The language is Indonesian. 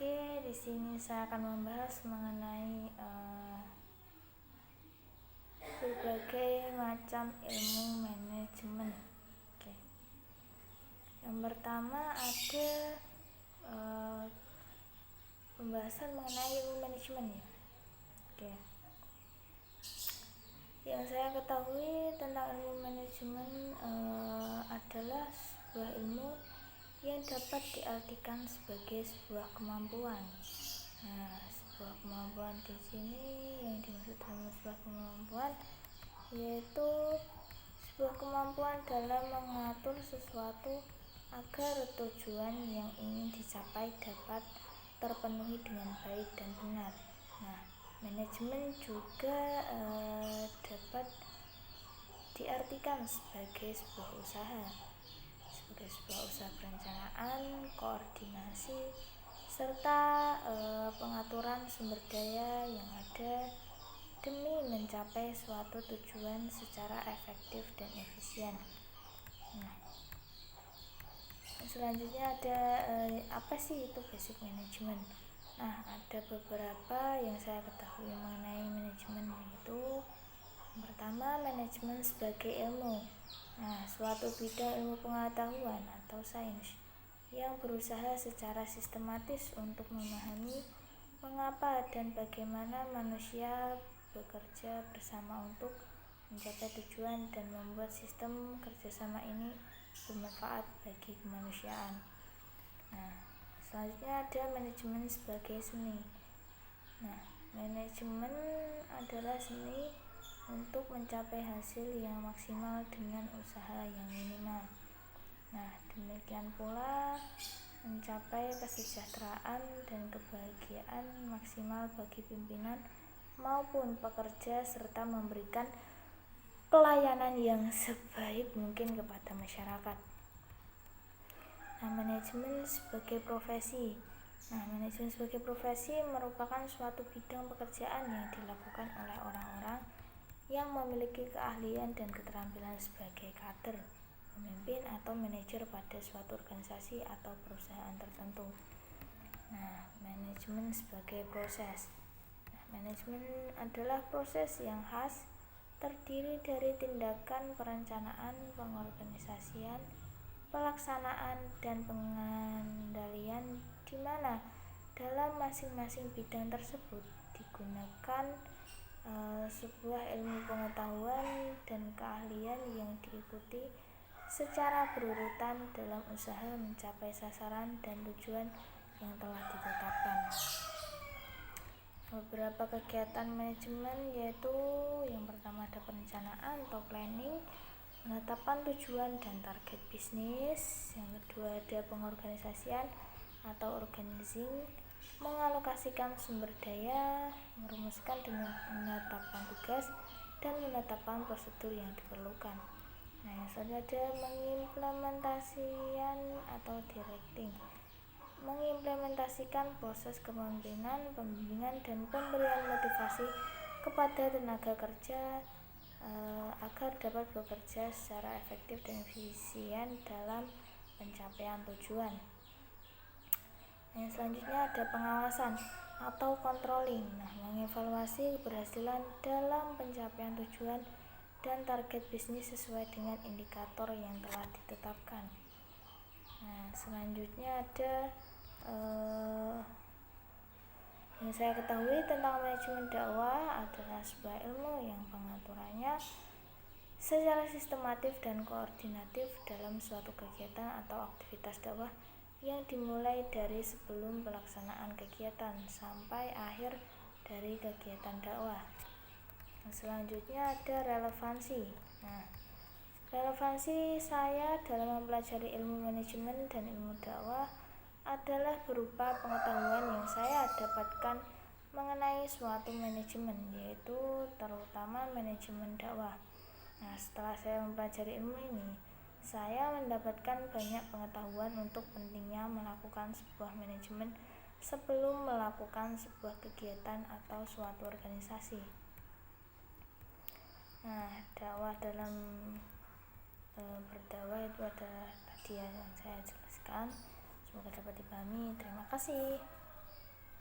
Oke, di sini saya akan membahas mengenai berbagai macam ilmu manajemen. Oke. Yang pertama ada pembahasan mengenai ilmu manajemen ya. Oke. Yang saya ketahui tentang ilmu manajemen adalah sebuah ilmu yang dapat diartikan sebagai sebuah kemampuan. Nah, sebuah kemampuan di sini yang dimaksud dengan sebuah kemampuan yaitu sebuah kemampuan dalam mengatur sesuatu agar tujuan yang ingin dicapai dapat terpenuhi dengan baik dan benar. Nah, manajemen juga dapat diartikan sebagai sebuah usaha perencanaan, koordinasi, serta pengaturan sumber daya yang ada demi mencapai suatu tujuan secara efektif dan efisien. Nah, selanjutnya ada apa sih itu basic management? Nah, ada beberapa yang saya ketahui mengenai manajemen, yaitu yang pertama, manajemen sebagai ilmu. Nah, suatu bidang ilmu pengetahuan atau sains yang berusaha secara sistematis untuk memahami mengapa dan bagaimana manusia bekerja bersama untuk mencapai tujuan dan membuat sistem kerjasama ini bermanfaat bagi kemanusiaan. Nah, selanjutnya ada manajemen sebagai seni. Nah, manajemen adalah seni untuk mencapai hasil yang maksimal dengan usaha yang minimal. Nah, demikian pula mencapai kesejahteraan dan kebahagiaan maksimal bagi pimpinan maupun pekerja serta memberikan pelayanan yang sebaik mungkin kepada masyarakat. Nah, manajemen sebagai profesi. Nah, manajemen sebagai profesi merupakan suatu bidang pekerjaan yang dilakukan oleh orang-orang yang memiliki keahlian dan keterampilan sebagai kader, pemimpin atau manajer pada suatu organisasi atau perusahaan tertentu. Nah, manajemen sebagai proses. Nah, manajemen adalah proses yang khas terdiri dari tindakan perencanaan, pengorganisasian, pelaksanaan, dan pengendalian di mana dalam masing-masing bidang tersebut digunakan sebuah ilmu pengetahuan dan keahlian yang diikuti secara berurutan dalam usaha mencapai sasaran dan tujuan yang telah ditetapkan. Beberapa kegiatan manajemen yaitu yang pertama ada perencanaan atau planning, penetapan tujuan dan target bisnis. Yang kedua ada pengorganisasian atau organizing, mengalokasikan sumber daya, merumuskan dengan menetapkan tugas dan menetapkan prosedur yang diperlukan. Nah, yang selanjutnya ada mengimplementasikan atau directing, mengimplementasikan proses kepemimpinan, pembimbingan dan pemberian motivasi kepada tenaga kerja agar dapat bekerja secara efektif dan efisien dalam pencapaian tujuan. Yang selanjutnya ada pengawasan atau controlling. Nah, mengevaluasi keberhasilan dalam pencapaian tujuan dan target bisnis sesuai dengan indikator yang telah ditetapkan. Nah, selanjutnya ada yang saya ketahui tentang manajemen dakwah adalah sebuah ilmu yang pengaturannya secara sistematif dan koordinatif dalam suatu kegiatan atau aktivitas dakwah yang dimulai dari sebelum pelaksanaan kegiatan sampai akhir dari kegiatan dakwah. Selanjutnya ada relevansi. Nah, relevansi saya dalam mempelajari ilmu manajemen dan ilmu dakwah adalah berupa pengetahuan yang saya dapatkan mengenai suatu manajemen, yaitu terutama manajemen dakwah. Nah, setelah saya mempelajari ilmu ini, saya mendapatkan banyak pengetahuan untuk pentingnya melakukan sebuah manajemen sebelum melakukan sebuah kegiatan atau suatu organisasi. Nah, dakwah dalam berdakwah itu adalah tadi yang saya jelaskan. Semoga dapat dipahami. Terima kasih.